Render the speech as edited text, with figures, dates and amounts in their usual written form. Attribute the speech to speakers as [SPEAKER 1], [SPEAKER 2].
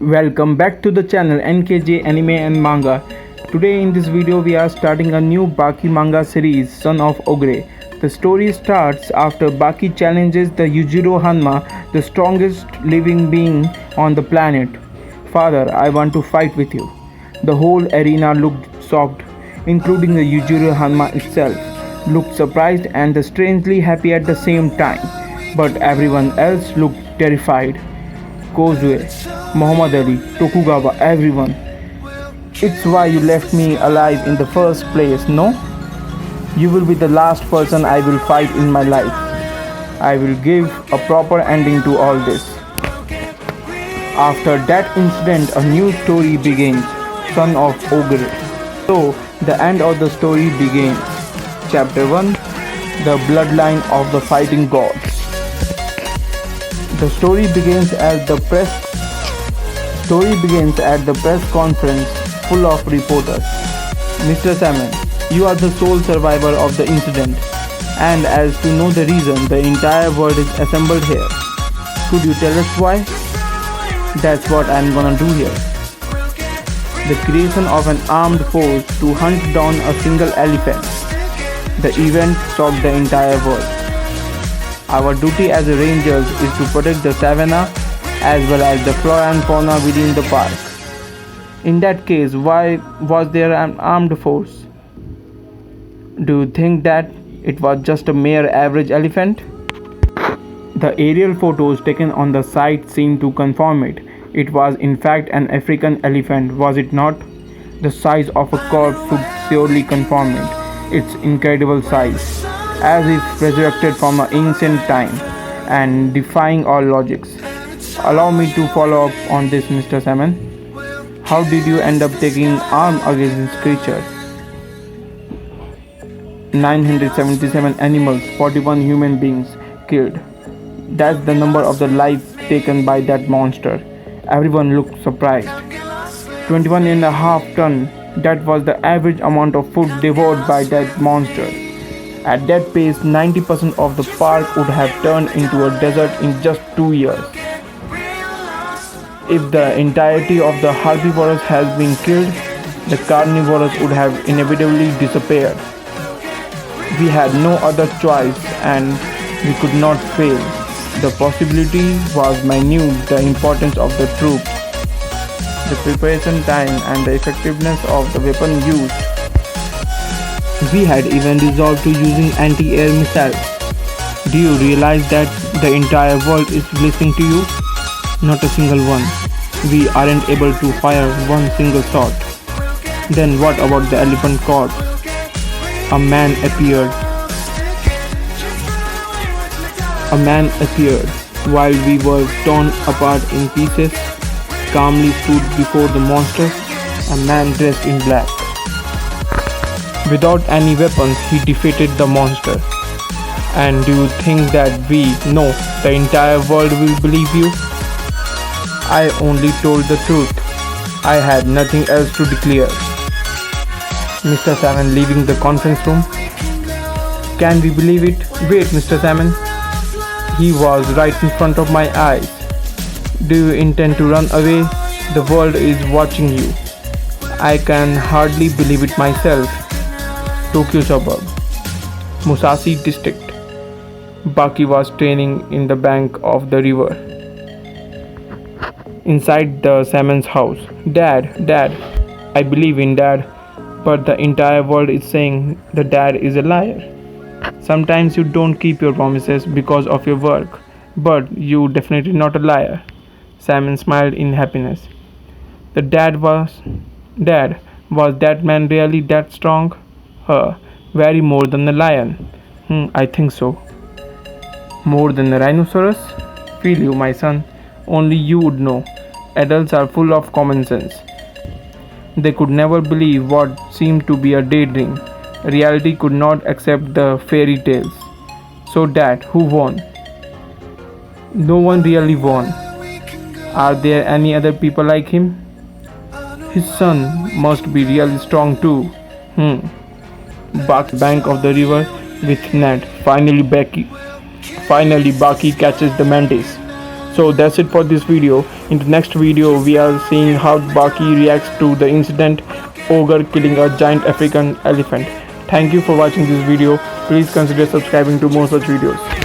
[SPEAKER 1] Welcome back to the channel NKJ Anime and Manga. Today in this video we are starting a new Baki manga series, Son of Ogre. The story starts after Baki challenges the Yujiro Hanma, the strongest living being on the planet. Father, I want to fight with you. The whole arena looked shocked, including the Yujiro Hanma itself, looked surprised and strangely happy at the same time. But everyone else looked terrified. Kozue, Muhammad Ali, Tokugawa, everyone. It's why you left me alive in the first place, no? You will be the last person I will fight in my life. I will give a proper ending to all this. After that incident, a new story begins, Son of Ogre. So, the end of the story begins. Chapter 1, The Bloodline of the Fighting Gods. The story begins at the press conference full of reporters. Mr. Salmon, you are the sole survivor of the incident, and as to know the reason, the entire world is assembled here. Could you tell us why? That's what I'm gonna do here. The creation of an armed force to hunt down a single elephant. The event shocked the entire world. Our duty as rangers is to protect the savanna as well as the flora and fauna within the park. In that case, why was there an armed force? Do you think that it was just a mere average elephant? The aerial photos taken on the site seem to confirm it. It was in fact an African elephant, was it not? The size of a corpse should surely confirm it. Its incredible size, as if resurrected from an ancient time and defying all logics. Allow me to follow up on this, Mr. Salmon. How did you end up taking arms against this creature? 977 animals, 41 human beings killed. That's the number of the lives taken by that monster. Everyone looked surprised. 21.5 tons, that was the average amount of food devoured by that monster. At that pace, 90% of the park would have turned into a desert in just 2 years. If the entirety of the herbivorous has been killed, the carnivorous would have inevitably disappeared. We had no other choice and we could not fail. The possibility was minute, the importance of the troops, the preparation time and the effectiveness of the weapon used. We had even resorted to using anti-air missiles. Do you realize that the entire world is listening to you? Not a single one. We aren't able to fire one single shot. Then what about the elephant corpse? A man appeared while we were torn apart in pieces, calmly stood before the monster, a man dressed in black. Without any weapons, he defeated the monster. And do you think that the entire world will believe you? I only told the truth. I had nothing else to declare. Mr. Salmon leaving the conference room. Can we believe it? Wait, Mr. Salmon. He was right in front of my eyes. Do you intend to run away? The world is watching you. I can hardly believe it myself. Tokyo suburb, Musashi district. Baki was training in the bank of the river. Inside the salmon's house. Dad, I believe in Dad, but the entire world is saying the dad is a liar. Sometimes you don't keep your promises because of your work, but you definitely not a liar. Salmon smiled in happiness. Dad, was that man really that strong? Very more than a lion. I think so. More than a rhinoceros? Feel you, my son. Only you would know. Adults are full of common sense. They could never believe what seemed to be a daydream. Reality could not accept the fairy tales. So Dad, who won? No one really won. Are there any other people like him? His son must be really strong too. Bank of the river with net. Finally Baki catches the mantis. So that's it for this video. In the next video, we are seeing how Baki reacts to the incident ogre killing a giant African elephant. Thank you for watching this video. Please consider subscribing to more such videos.